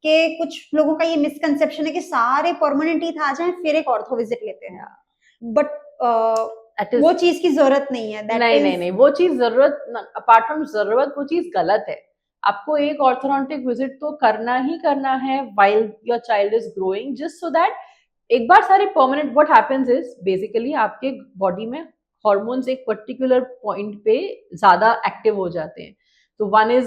कि कुछ लोगों का ये मिसकंसेप्शन है कि सारे परमानेंट टीथ आ जाएं फिर एक ऑर्थो विजिट लेते हैं, बट वो चीज की जरूरत नहीं है। नहीं, वो चीज जरूरत, अपार्ट फ्रॉम जरूरत, वो चीज गलत है। आपको एक ऑर्थोडोंटिक विजिट तो करना ही करना है while your child is growing, just so that एक बार सारे permanent, what happens is basically आपके बॉडी में हॉर्मोन्स एक पर्टिकुलर पॉइंट पे ज्यादा एक्टिव हो जाते हैं। तो one is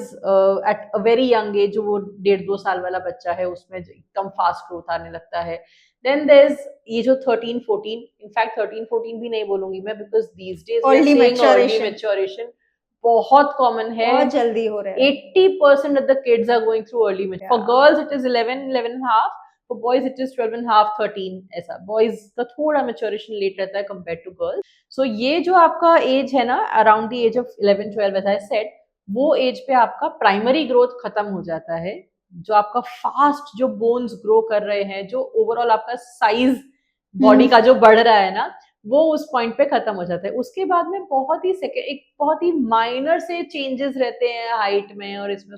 at a very young age, जो वो 1.5-2 साल वाला बच्चा है उसमें एकदम फास्ट ग्रोथ आने लगता है। देन देयर इज ये जो 13-14, इनफैक्ट 13-14 भी नहीं बोलूंगी मैं, because these days we are seeing early maturation बहुत कॉमन है, बहुत जल्दी हो रहा है। 80% of the kids are going through early maturity. For girls it is 11 and a half, for boys it is 12 and a half, 13 ऐसा। boys का थोड़ा maturation late रहता है compared to girls. So ये जो आपका एज है ना around the age of 11-12 as I said, वो एज पे आपका प्राइमरी ग्रोथ खत्म हो जाता है। जो आपका फास्ट जो बोन्स ग्रो कर रहे हैं, जो ओवरऑल आपका साइज बॉडी का जो बढ़ रहा है ना, वो उस पॉइंट पे खत्म हो जाता है। उसके बाद में बहुत ही एक बहुत ही माइनर से चेंजेस रहते हैं हाइट में और इसमें,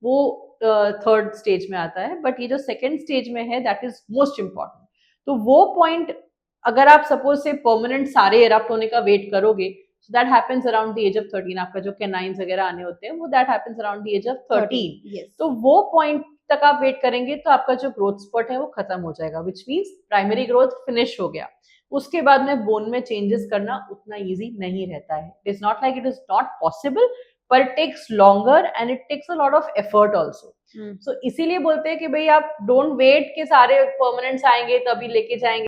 वो थर्ड स्टेज में आता है। बट ये जो सेकेंड स्टेज में है दैट इज मोस्ट इम्पॉर्टेंट। तो वो पॉइंट अगर आप सपोज से परमानेंट सारे एरप्ट होने का वेट करोगे, so that happens around the age of 13, आपका जो कैनाइंस वगैरह आने होते हैं वो that happens around the age of 13. yes. तो वो पॉइंट तक आप वेट करेंगे तो आपका जो ग्रोथ स्पॉट है वो खत्म हो जाएगा, which means primary growth finish हो गया। उसके बाद में बोन में चेंजेस करना उतना इजी नहीं रहता है। It is not like it is not possible, पर it takes longer and it takes a lot of effort also. So इसीलिए बोलते हैं कि भाई आप डोंट वेट कि सारे परमानेंट्स आएंगे तभी लेके जाएंगे।